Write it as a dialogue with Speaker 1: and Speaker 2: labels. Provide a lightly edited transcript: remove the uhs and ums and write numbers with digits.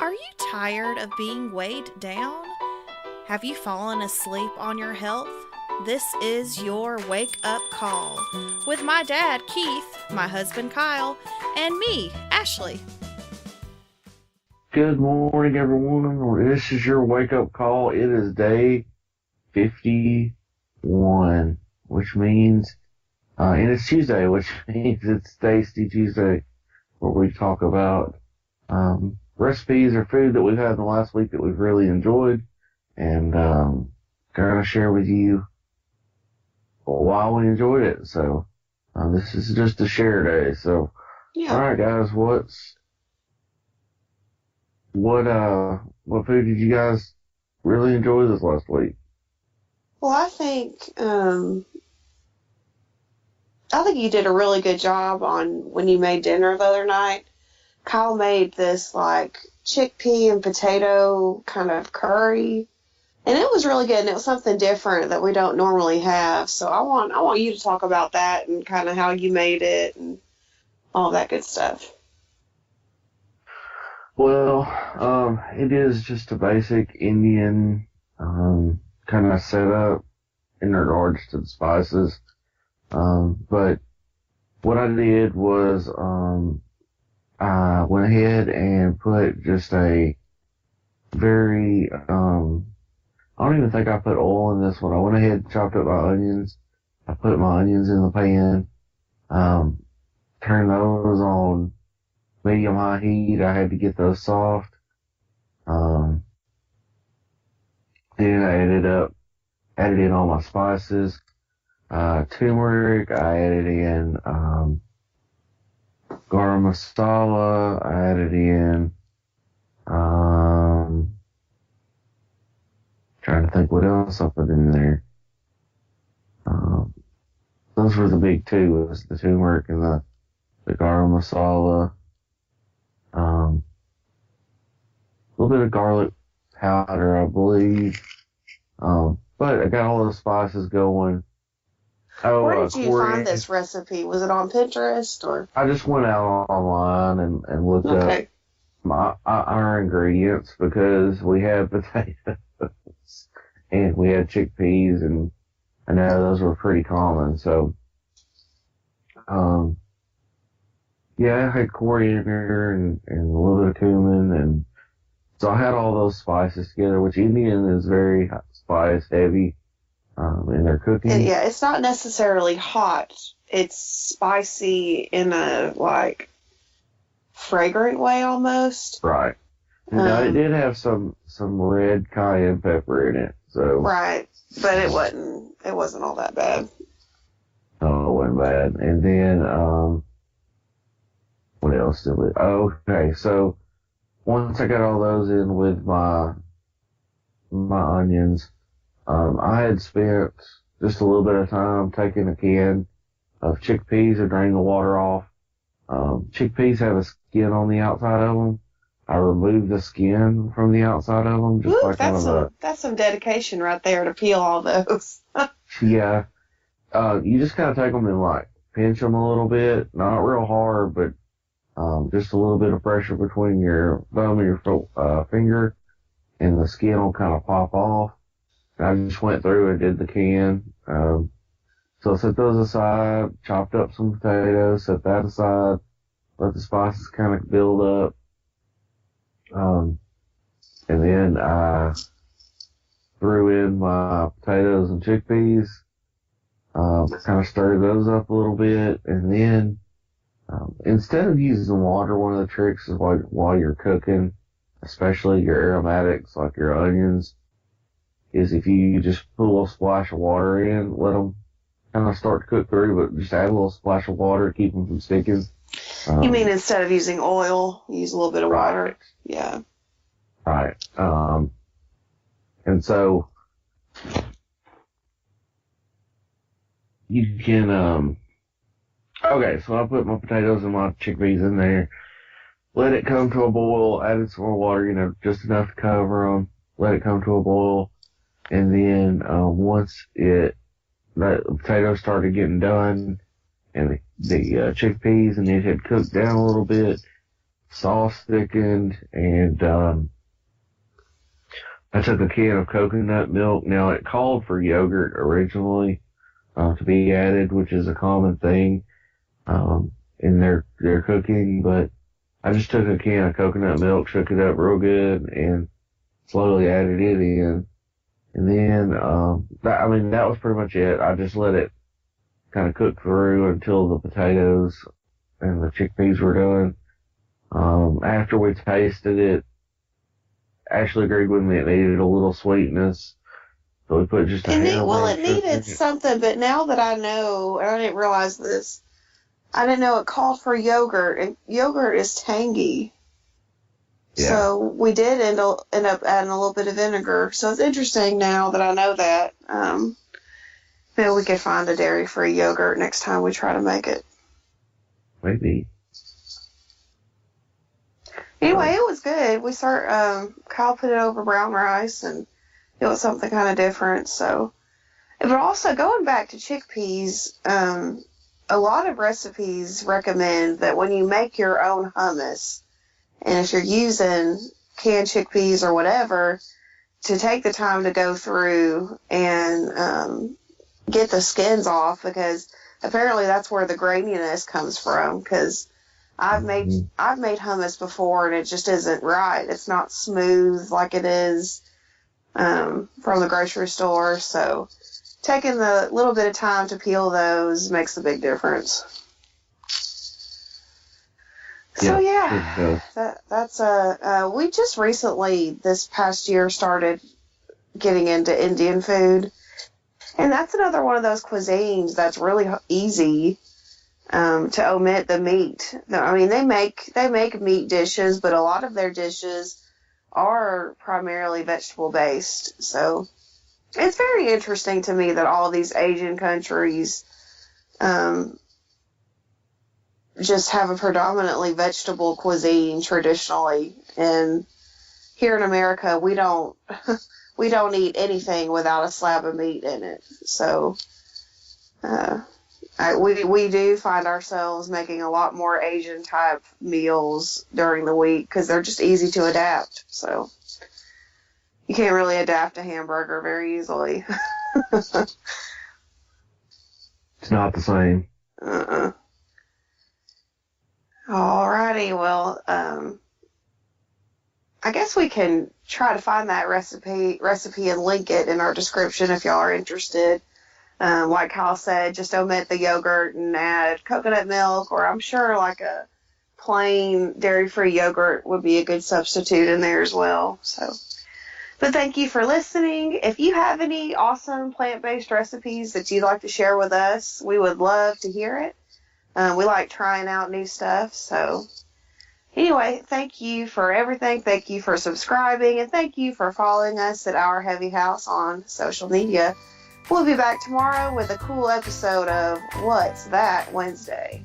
Speaker 1: Are you tired of being weighed down? Have you fallen asleep on your health? This is your wake up call with my dad, Keith, my husband, Kyle, and me, Ashley.
Speaker 2: Good morning, everyone. This is your wake-up call. It is day 51, which means, and it's Tuesday, which means it's Tasty Tuesday, where we talk about recipes or food that we've had in the last week that we've really enjoyed, and kind of share with you why we enjoyed it. So this is just a share day. So, all right, guys, what food did you guys really enjoy this last week?
Speaker 3: Well, I think you did a really good job on when you made dinner the other night. Kyle made this like chickpea and potato kind of curry, and it was really good. And it was something different that we don't normally have. So I want you to talk about that and kind of how you made it and all that good stuff.
Speaker 2: Well, it is just a basic Indian kind of setup in regards to the spices. But what I did was I went ahead and put just a very I don't even think I put oil in this one. I went ahead and chopped up my onions. I put my onions in the pan, turned those on medium-high heat. I had to get those soft. Then I added in all my spices. Turmeric, I added in, garam masala, I added in, trying to think what else I put in there. Those were the big two, was the turmeric and the garam masala. A little bit of garlic powder, I believe. But I got all those spices going.
Speaker 3: Where did you find this recipe? Was it on Pinterest or?
Speaker 2: I just went out online and looked up our ingredients because we had potatoes and we had chickpeas, and I know those were pretty common. So, yeah, I had coriander and a little bit of cumin, and so I had all those spices together, which Indian is very spice heavy in their cooking.
Speaker 3: And yeah, it's not necessarily hot. It's spicy in a like fragrant way almost.
Speaker 2: Right. Now it did have some red cayenne pepper in it. So
Speaker 3: right, but it wasn't all that bad.
Speaker 2: Oh, it wasn't bad. And then what else did we? Oh, okay, so once I got all those in with my onions, I had spent just a little bit of time taking a can of chickpeas and draining the water off. Chickpeas have a skin on the outside of them. I removed the skin from the outside of them. Just like
Speaker 3: that's some dedication right there to peel all those.
Speaker 2: Yeah. You just kind of take them and like pinch them a little bit, not real hard, but just a little bit of pressure between your thumb and your finger, and the skin will kind of pop off. I just went through and did the can. So I set those aside, chopped up some potatoes, set that aside, let the spices kind of build up. And then I threw in my potatoes and chickpeas, kind of stirred those up a little bit, and then instead of using water, one of the tricks is while you're cooking, especially your aromatics like your onions, is if you just put a little splash of water in, let them kind of start to cook through, but just add a little splash of water to keep them from sticking.
Speaker 3: You mean instead of using oil, use a little bit of water? Yeah.
Speaker 2: Right. And so you can, okay, so I put my potatoes and my chickpeas in there, let it come to a boil, added some more water, just enough to cover them, let it come to a boil, and then once the potatoes started getting done and the chickpeas and it had cooked down a little bit, sauce thickened, and I took a can of coconut milk. Now, it called for yogurt originally to be added, which is a common thing in their cooking, but I just took a can of coconut milk, shook it up real good, and slowly added it in. And then, that was pretty much it. I just let it kind of cook through until the potatoes and the chickpeas were done. After we tasted it, Ashley agreed with me it needed a little sweetness, so we put just a hair of brown
Speaker 3: It
Speaker 2: sugar in
Speaker 3: needed
Speaker 2: it.
Speaker 3: something, but now that I know, and I didn't realize this, I didn't know it called for yogurt, and yogurt is tangy.
Speaker 2: Yeah.
Speaker 3: So we did end up adding a little bit of vinegar. So it's interesting now that I know that. Maybe we could find a dairy-free yogurt next time we try to make it.
Speaker 2: Maybe.
Speaker 3: Anyway, it was good. Kyle put it over brown rice, and it was something kind of different. So, but also going back to chickpeas, a lot of recipes recommend that when you make your own hummus, and if you're using canned chickpeas or whatever, to take the time to go through and get the skins off, because apparently that's where the graininess comes from. Because I've made hummus before and it just isn't right. It's not smooth like it is from the grocery store. So taking the little bit of time to peel those makes a big difference. So that's we just recently this past year started getting into Indian food, and that's another one of those cuisines that's really easy to omit the meat. I mean, they make meat dishes, but a lot of their dishes are primarily vegetable based. So it's very interesting to me that all these Asian countries just have a predominantly vegetable cuisine traditionally, and here in America we don't eat anything without a slab of meat in it. So we do find ourselves making a lot more Asian type meals during the week because they're just easy to adapt. So you can't really adapt a hamburger very easily.
Speaker 2: It's not the same.
Speaker 3: Alrighty, well, I guess we can try to find that recipe and link it in our description if y'all are interested. Like Kyle said, just omit the yogurt and add coconut milk, or I'm sure like a plain dairy-free yogurt would be a good substitute in there as well. So, but thank you for listening. If you have any awesome plant-based recipes that you'd like to share with us, we would love to hear it. We like trying out new stuff. So anyway, thank you for everything. Thank you for subscribing, and thank you for following us at Our Heavy House on social media. We'll be back tomorrow with a cool episode of What's That Wednesday.